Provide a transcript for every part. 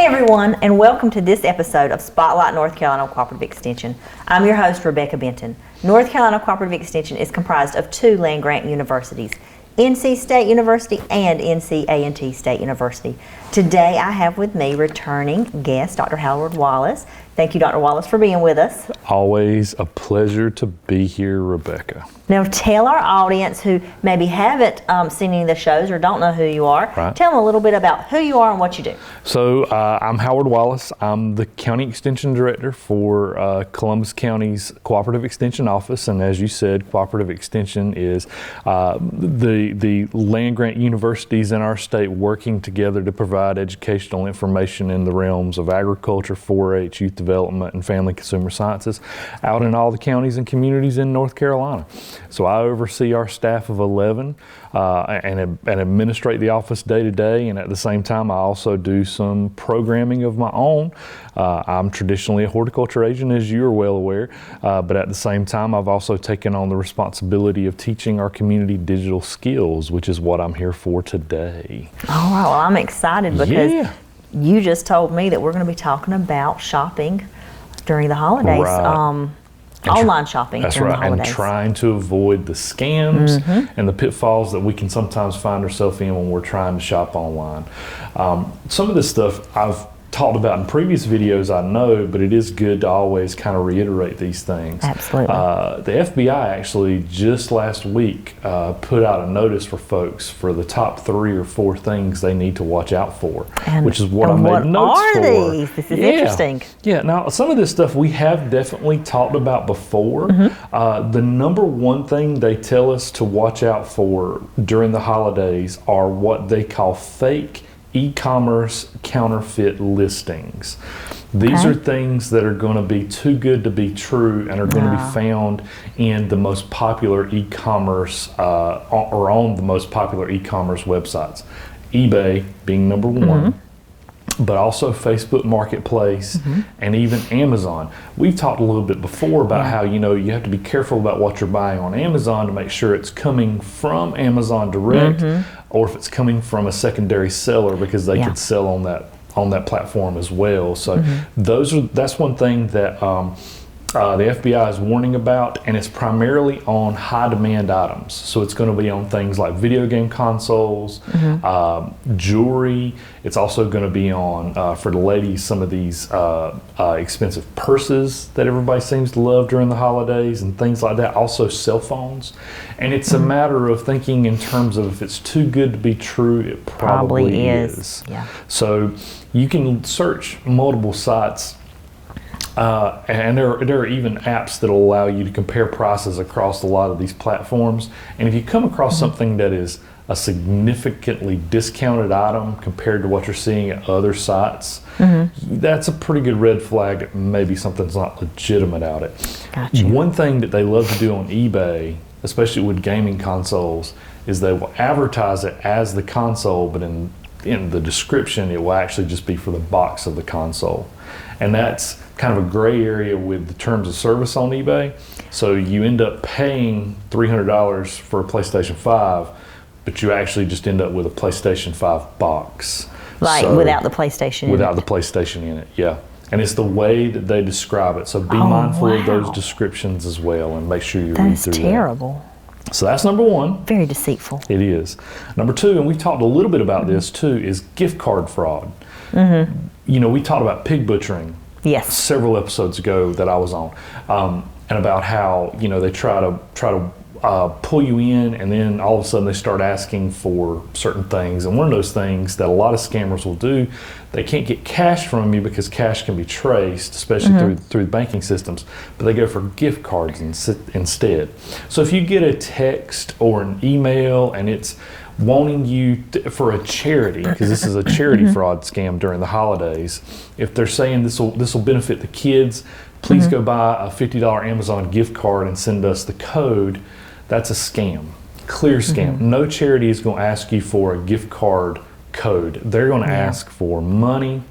Hey everyone, and welcome to this episode of Spotlight North Carolina Cooperative Extension. I'm your host, Rebekah Benton. North Carolina Cooperative Extension is comprised of two land-grant universities, NC State University and NC State University. Today I have with me returning guest, Dr. Howard Wallace. Thank you, Dr. Wallace, for being with us. Always a pleasure to be here, Rebekah. Now tell our audience who maybe haven't seen any of the shows or don't know who you are, tell them a little bit about who you are and what you do. So I'm Howard Wallace. I'm the County Extension Director for Columbus County's Cooperative Extension Office, and as you said, Cooperative Extension is the land-grant universities in our state working together to provide educational information in the realms of agriculture, 4-H, youth development, and family consumer sciences out in all the counties and communities in North Carolina. So I oversee our staff of 11 and administrate the office day to day, and at the same time I also do some programming of my own. I'm traditionally a horticulture agent, as you're well aware, but at the same time I've also taken on the responsibility of teaching our community digital skills, which is what I'm here for today. All right, well I'm excited because you just told me that we're going to be talking about shopping during the holidays. Online shopping during the holidays. And trying to avoid the scams and the pitfalls that we can sometimes find ourselves in when we're trying to shop online. Some of this stuff I've talked about in previous videos, I know, but it is good to always kind of reiterate these things. Absolutely. The FBI actually just last week put out a notice for folks for the top 3 or 4 things they need to watch out for, which is what I made notes for. These? This is interesting. Yeah, now some of this stuff we have definitely talked about before. The number one thing they tell us to watch out for during the holidays are what they call fake e-commerce counterfeit listings. These are things that are going to be too good to be true and are going to be found in the most popular e-commerce or on the most popular e-commerce websites. eBay being number one, but also Facebook Marketplace and even Amazon. We've talked a little bit before about how you have to be careful about what you're buying on Amazon to make sure it's coming from Amazon direct or if it's coming from a secondary seller, because they could sell on that platform as well. So that's one thing that the FBI is warning about, and it's primarily on high demand items. So it's going to be on things like video game consoles, jewelry. It's also going to be on, for the ladies, some of these expensive purses that everybody seems to love during the holidays and things like that. Also cell phones. And it's a matter of thinking in terms of if it's too good to be true, it probably is. Yeah. So you can search multiple sites. And there are even apps that will allow you to compare prices across a lot of these platforms. And if you come across something that is a significantly discounted item compared to what you're seeing at other sites, that's a pretty good red flag that maybe something's not legitimate out it. Gotcha. One thing that they love to do on eBay, especially with gaming consoles, is they will advertise it as the console, but in the description it will actually just be for the box of the console. And that's kind of a gray area with the terms of service on eBay. So you end up paying $300 for a PlayStation 5, but you actually just end up with a PlayStation 5 box. Without the PlayStation in it. Without the PlayStation in it, yeah. And it's the way that they describe it. So be mindful of those descriptions as well, and make sure you read through that. That's terrible. So that's number one. Very deceitful. It is. Number two, and we talked a little bit about this too, is gift card fraud. We talked about pig butchering several episodes ago that I was on, and about how they try to pull you in, and then all of a sudden they start asking for certain things. And one of those things that a lot of scammers will do, they can't get cash from you because cash can be traced, especially through the banking systems, but they go for gift cards instead. So if you get a text or an email and it's wanting you for a charity, because this is a charity fraud scam during the holidays, if they're saying this will benefit the kids, please go buy a $50 Amazon gift card and send us the code, that's a scam. Clear scam. No charity is going to ask you for a gift card code. They're going to ask for money,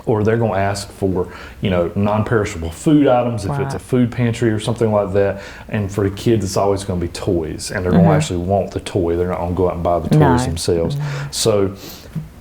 or they're going to ask for non-perishable food items if it's a food pantry or something like that. And for the kids, it's always going to be toys, and they're going to actually want the toy. They're not going to go out and buy the toys themselves. So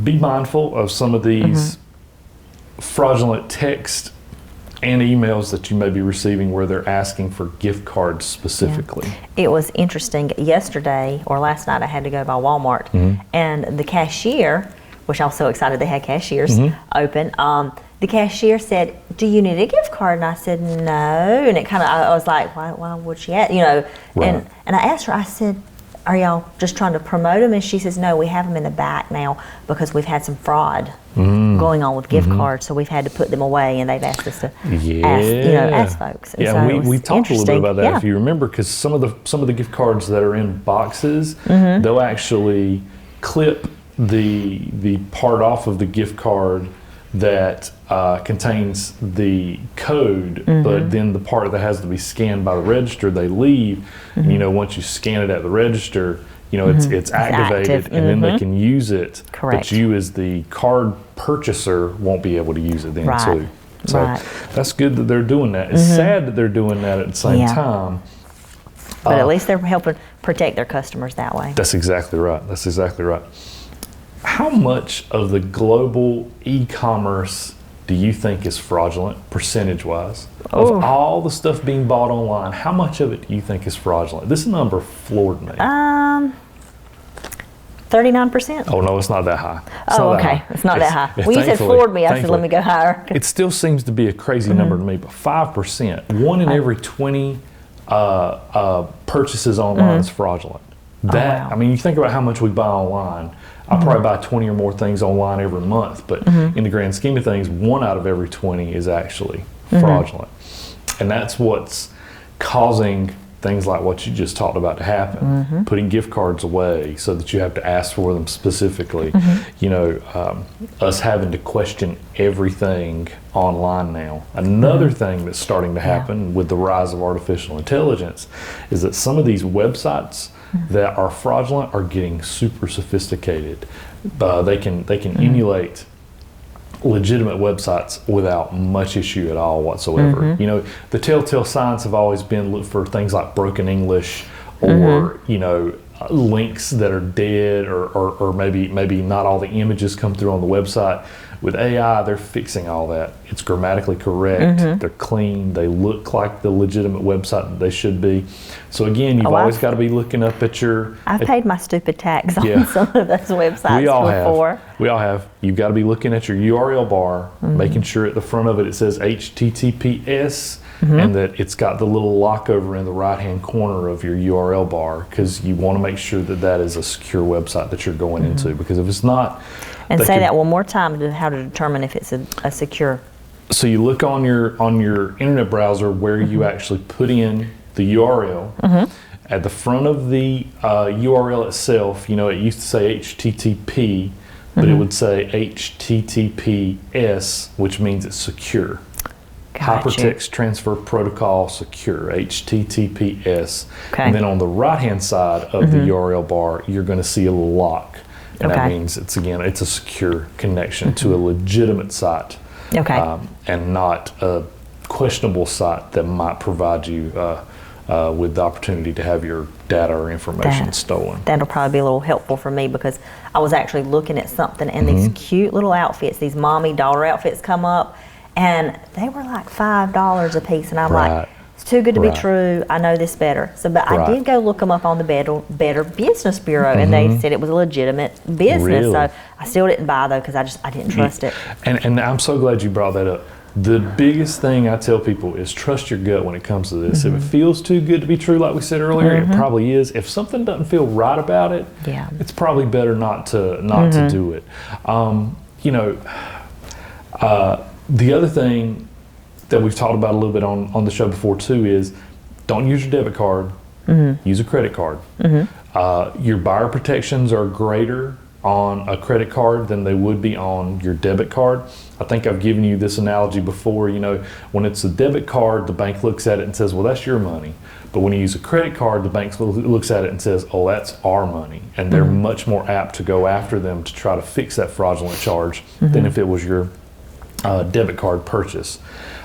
be mindful of some of these fraudulent text and emails that you may be receiving where they're asking for gift cards specifically. It was interesting. Yesterday or last night, I had to go by Walmart, and the cashier, which I was so excited they had cashiers open. The cashier said, "Do you need a gift card?" And I said, "No." And it kind of, I was like, "Why would she ask?" And I asked her. I said, "Are y'all just trying to promote them?" And she says, "No, we have them in the back now because we've had some fraud going on with gift cards, so we've had to put them away, and they've asked us to ask folks." And so we talked a little bit about that, if you remember, because some of the gift cards that are in boxes, they'll actually clip the part off of the gift card that contains the code, but then the part that has to be scanned by the register, they leave. And, once you scan it at the register, it's activated, and then they can use it. Correct. But you, as the card purchaser, won't be able to use it then too. So that's good that they're doing that. It's sad that they're doing that at the same time. But at least they're helping protect their customers that way. That's exactly right. How much of the global e-commerce do you think is fraudulent, percentage-wise? Of all the stuff being bought online, how much of it do you think is fraudulent? This number floored me. 39%? Oh, no, it's not that high. It's not that high. When you said floored me, I said, let me go higher. It still seems to be a crazy number to me, but 5%, 1 in every 20 purchases online is fraudulent. I mean, you think about how much we buy online. I probably buy 20 or more things online every month, but in the grand scheme of things, 1 out of every 20 is actually fraudulent. And that's what's causing things like what you just talked about to happen, putting gift cards away so that you have to ask for them specifically. Us having to question everything online now. Another thing that's starting to happen with the rise of artificial intelligence is that some of these websites that are fraudulent are getting super sophisticated. They can emulate legitimate websites without much issue at all whatsoever. The telltale signs have always been look for things like broken English or links that are dead or maybe not all the images come through on the website. With AI, they're fixing all that. It's grammatically correct. They're clean. They look like the legitimate website that they should be. So again, you've always got to be looking up at your... I've paid my stupid tax on some of those websites before. We all have. You've got to be looking at your URL bar, making sure at the front of it says HTTPS, and that it's got the little lock over in the right-hand corner of your URL bar, because you want to make sure that that is a secure website that you're going into, because if it's not... And say that one more time, how to determine if it's a secure. So you look on your internet browser where you actually put in the URL. At the front of the URL itself, it used to say HTTP, but it would say HTTPS, which means it's secure. Hypertext Transfer Protocol Secure, HTTPS. And then on the right-hand side of the URL bar, you're going to see a little lock. And that means it's a secure connection to a legitimate site, and not a questionable site that might provide you with the opportunity to have your data or information stolen. That'll probably be a little helpful for me, because I was actually looking at something, and these cute little outfits, these mommy daughter outfits come up, and they were like $5 a piece, and I'm like, it's too good to be true. I know this better. But I did go look them up on the Better Business Bureau, and they said it was a legitimate business. So I still didn't buy, though, because I didn't trust it. And I'm so glad you brought that up. The biggest thing I tell people is trust your gut when it comes to this. If it feels too good to be true, like we said earlier, it probably is. If something doesn't feel right about it, it's probably better not to do it. The other thing that we've talked about a little bit on the show before too is don't use your debit card, use a credit card. Your buyer protections are greater on a credit card than they would be on your debit card. I think I've given you this analogy before. When it's a debit card, the bank looks at it and says, well, that's your money. But when you use a credit card, the bank looks at it and says, oh, that's our money. And they're much more apt to go after them to try to fix that fraudulent charge than if it was your debit card purchase.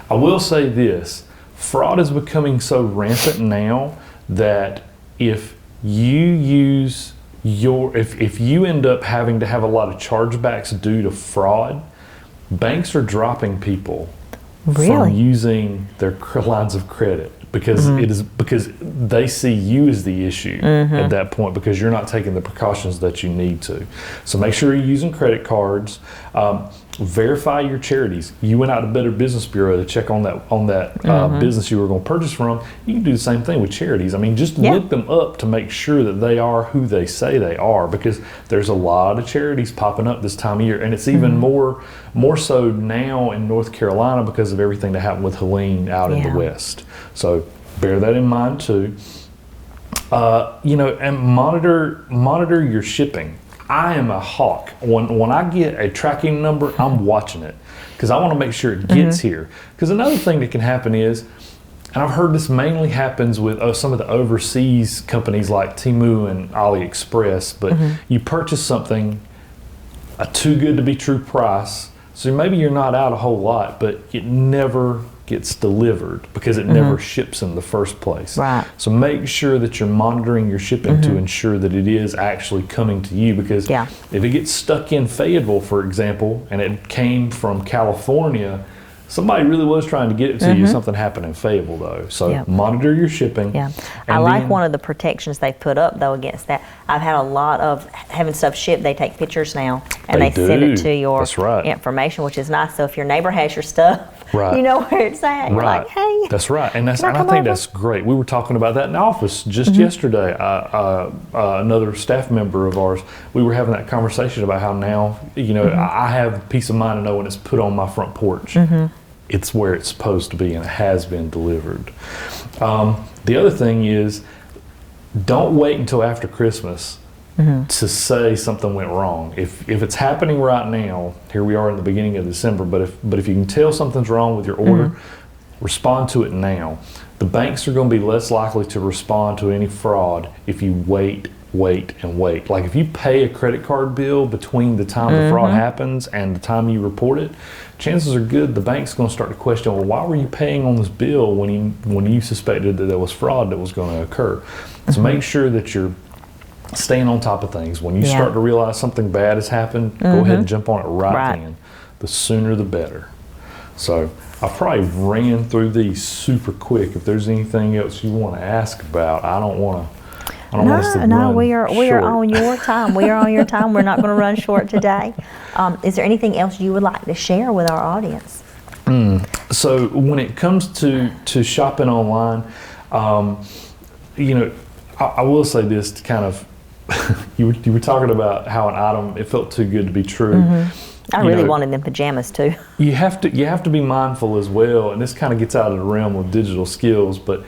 I will say this, fraud is becoming so rampant now that if you end up having to have a lot of chargebacks due to fraud, banks are dropping people Really? from using their lines of credit because because they see you as the issue at that point, because you're not taking the precautions that you need to. So make sure you're using credit cards. Verify your charities. You went out to Better Business Bureau to check on that business you were going to purchase from. You can do the same thing with charities. I mean, just look them up to make sure that they are who they say they are, because there's a lot of charities popping up this time of year, and it's even more so now in North Carolina because of everything that happened with Helene out in the West. So bear that in mind too. And monitor your shipping. I am a hawk. When I get a tracking number, I'm watching it because I want to make sure it gets here. Because another thing that can happen is, and I've heard this mainly happens with some of the overseas companies like Temu and AliExpress, but you purchase something a too good to be true price, so maybe you're not out a whole lot, but it never gets delivered because it never ships in the first place. Right. So make sure that you're monitoring your shipping to ensure that it is actually coming to you, because if it gets stuck in Fayetteville, for example, and it came from California, somebody really was trying to get it to you. Something happened in Fayetteville though. So monitor your shipping. Yeah. I like one of the protections they put up though against that. I've had a lot of having stuff shipped. They take pictures now and they send it to your information, which is nice. So if your neighbor has your stuff, you know where it's at. You're like, hey. That's right. And I think that's great. We were talking about that in the office just yesterday. Another staff member of ours, we were having that conversation about how now, I have peace of mind to know when it's put on my front porch. It's where it's supposed to be and it has been delivered. The other thing is, don't wait until after Christmas to say something went wrong. If it's happening right now, here we are in the beginning of December, but if you can tell something's wrong with your order, respond to it now. The banks are going to be less likely to respond to any fraud if you wait. Like if you pay a credit card bill between the time the fraud happens and the time you report it, chances are good the bank's going to start to question, well, why were you paying on this bill when you suspected that there was fraud that was going to occur? So make sure that you're staying on top of things. When you start to realize something bad has happened, go ahead and jump on it right then. The sooner the better. So I probably ran through these super quick. If there's anything else you want to ask about, I don't want us to run we are on your time. We are on your time. We're not going to run short today. Is there anything else you would like to share with our audience? So when it comes to shopping online, I will say this to kind of, you were talking about how an item, it felt too good to be true. I really wanted them pajamas too. You have to be mindful as well, and this kind of gets out of the realm of digital skills, but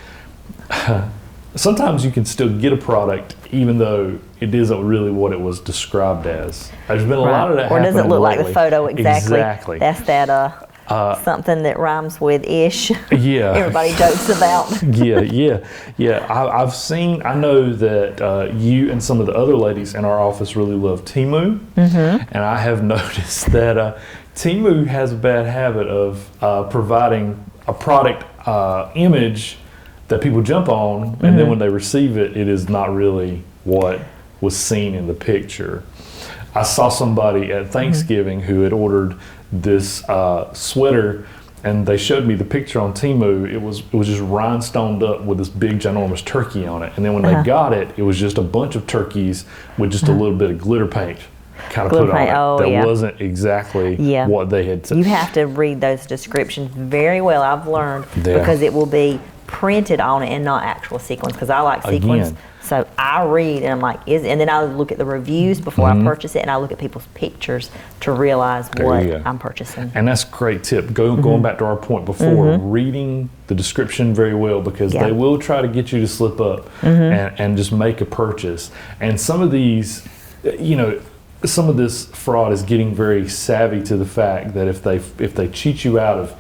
sometimes you can still get a product even though it isn't really what it was described as. There's been a lot of that happening. Or does it look lately. like the photo exactly? Exactly. That's that something that rhymes with ish. Yeah. Everybody jokes about. I know that you and some of the other ladies in our office really love Temu, and I have noticed that Temu has a bad habit of providing a product image that people jump on, and then when they receive it, it is not really what was seen in the picture. I saw somebody at Thanksgiving who had ordered this sweater, and they showed me the picture on Temu. It was just rhinestoned up with this big ginormous turkey on it, and then when they got it, it was just a bunch of turkeys with just a little bit of glitter paint kind of put on it. That wasn't exactly what they had said. You have to read those descriptions very well, I've learned, because it will be printed on it and not actual sequins, because I like sequins. So I read and I'm like, and then I look at the reviews before I purchase it, and I look at people's pictures to realize what I'm purchasing. And that's a great tip. Going back to our point before, reading the description very well, because they will try to get you to slip up and just make a purchase. And some of these, some of this fraud is getting very savvy to the fact that if they cheat you out of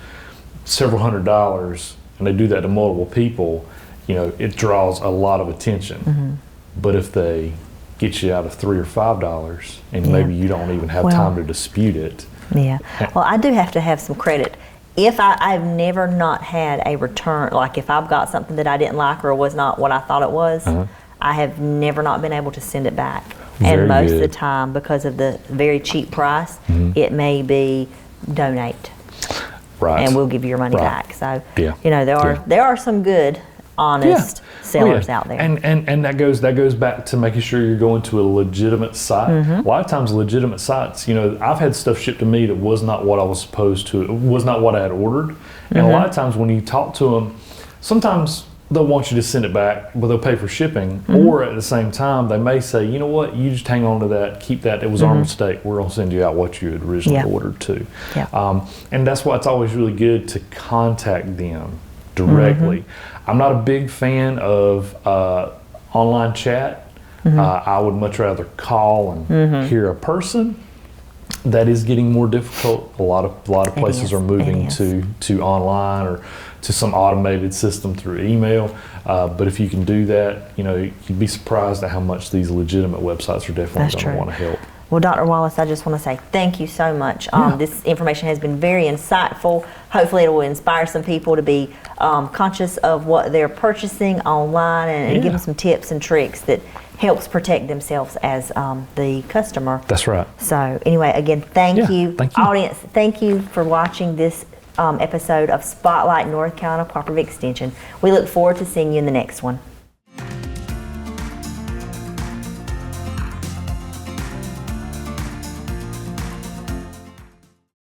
several $100s, and they do that to multiple people, it draws a lot of attention. But if they get you out of $3 or $5 and maybe you don't even have time to dispute it. Well, I do have to have some credit. If I've never not had a return, like if I've got something that I didn't like or was not what I thought it was, I have never not been able to send it back. And most of the time, because of the very cheap price, it may be donate, Right. and we'll give you your money Right. back. So, Yeah. there are some good, honest sellers out there. And that goes back to making sure you're going to a legitimate site. A lot of times legitimate sites, I've had stuff shipped to me that was not what I was supposed to, it was not what I had ordered. And a lot of times when you talk to them, sometimes they'll want you to send it back, but they'll pay for shipping. Or at the same time, they may say, you know what, you just hang on to that, keep that, it was our mistake. We're going to send you out what you had originally ordered too. Yeah. And that's why it's always really good to contact them directly. I'm not a big fan of online chat. I would much rather call and hear a person. That is getting more difficult. A lot of places are moving to online or to some automated system through email. But if you can do that, you'd be surprised at how much these legitimate websites are definitely going to want to help. Well, Dr. Wallace, I just want to say thank you so much. This information has been very insightful. Hopefully it will inspire some people to be conscious of what they're purchasing online and give them some tips and tricks that helps protect themselves as the customer. That's right. So anyway, again, thank you. Thank you. Audience, thank you for watching this episode of Spotlight North Carolina Cooperative Extension. We look forward to seeing you in the next one.